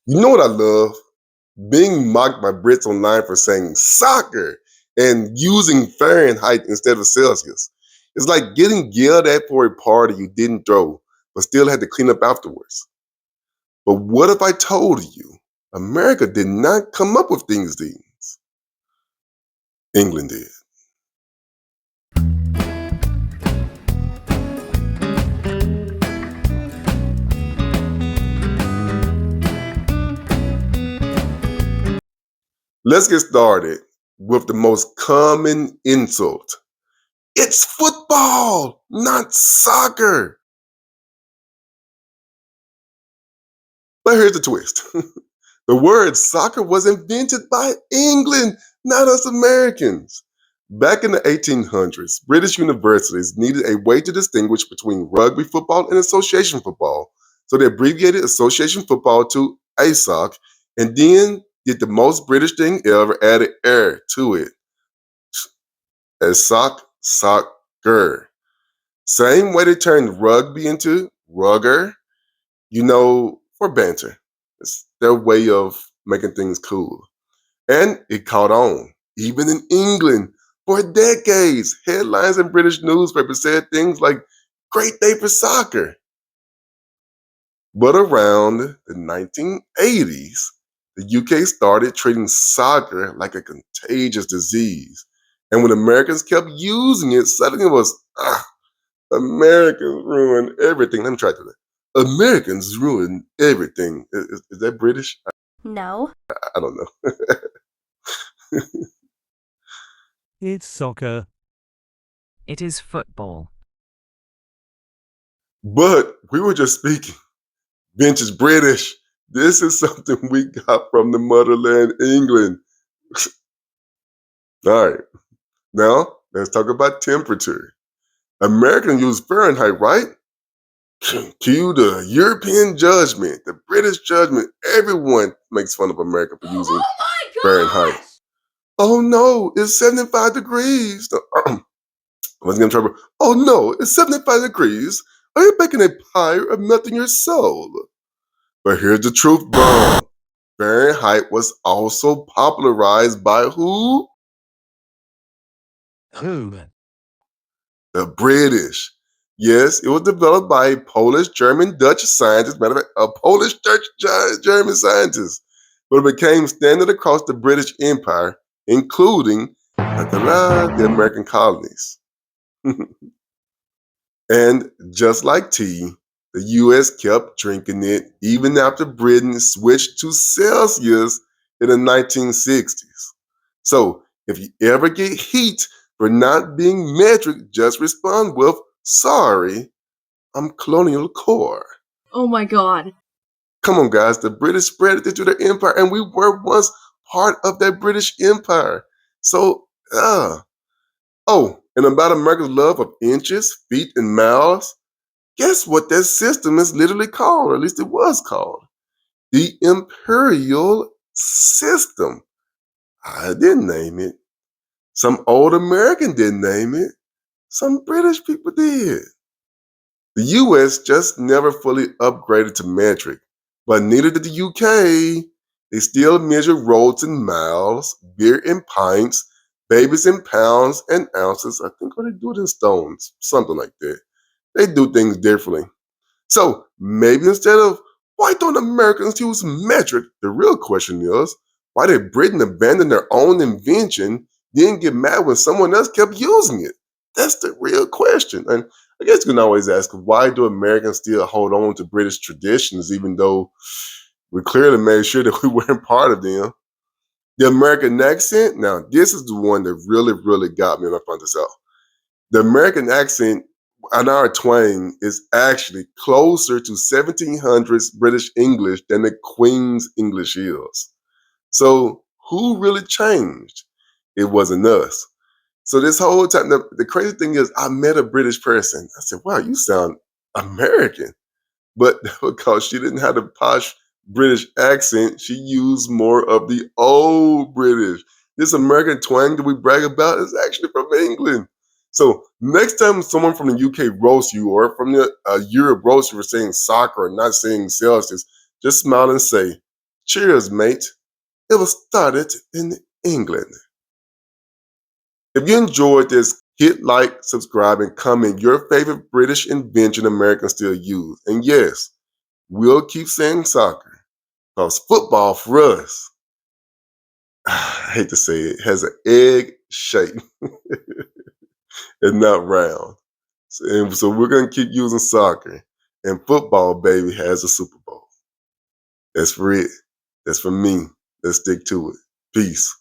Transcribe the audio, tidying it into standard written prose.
You know what I love? Being mocked by Brits online for saying soccer and using Fahrenheit instead of Celsius. It's like getting yelled at for a party you didn't throw, but still had to clean up afterwards. But what if I told you America did not come up with these things? England did. Let's get started with the most common insult. It's football, not soccer. But here's the twist. The word soccer was invented by England, not us Americans. Back in the 1800s, British universities needed a way to distinguish between rugby football and association football. So they abbreviated association football to ASOC and then did the most British thing ever, added air to it. ASOC, soccer. Same way they turned rugby into rugger, for banter. It's their way of making things cool. And it caught on. Even in England, for decades, headlines in British newspapers said things like, great day for soccer. But around the 1980s, the UK started treating soccer like a contagious disease. And when Americans kept using it, suddenly it was, Americans ruin everything. Let me try that. Americans ruin everything. Is that British? No. I don't know. It's soccer. It is football. But we were just speaking. Vintage British. This is something we got from the motherland, England. All right. Now, let's talk about temperature. Americans use Fahrenheit, right? Cue the European judgment, the British judgment. Everyone makes fun of America for using Fahrenheit. Oh no, it's 75 degrees. Let's get in trouble. Oh no, it's 75 degrees. Are you baking a pie or melting your soul? But here's the truth bomb. Fahrenheit was also popularized by who? Who? The British. Yes, it was developed by a Polish, German, Dutch scientist, matter of fact, a Polish, Dutch, German scientist. But it became standard across the British Empire, including the American colonies. And just like tea, the US kept drinking it even after Britain switched to Celsius in the 1960s. So if you ever get heat for not being metric, just respond with, sorry, I'm colonial core. Oh my god. Come on, guys, the British spread it into their empire, and we were once part of that British empire. So, Oh, and about America's love of inches, feet, and miles, guess what that system is literally called, or at least it was called? The Imperial System. I didn't name it. Some old American didn't name it. Some British people did. The US just never fully upgraded to metric, but neither did the UK. They still measure roads in miles, beer in pints, babies in pounds and ounces. I think, or they do it in stones, something like that. They do things differently. So maybe instead of why don't Americans use metric, the real question is why did Britain abandon their own invention, then get mad when someone else kept using it? That's the real question. And I guess you can always ask, why do Americans still hold on to British traditions even though we clearly made sure that we weren't part of them? The American accent, now this is the one that really, really got me when I found this out. The American accent and our twang is actually closer to 1700s British English than the Queen's English is. So who really changed? It wasn't us. So this whole time, the crazy thing is I met a British person. I said, wow, you sound American. But because she didn't have the posh British accent, she used more of the old British. This American twang that we brag about is actually from England. So next time someone from the UK roasts you or from the Europe roasts you for saying soccer or not saying Celsius, just smile and say, Cheers, mate. It was started in England. If you enjoyed this, hit like, subscribe, and comment your favorite British invention Americans still use. And yes, we'll keep saying soccer, because football for us, I hate to say it, has an egg shape and not round. So we're going to keep using soccer. And football, baby, has a Super Bowl. That's for it. That's for me. Let's stick to it. Peace.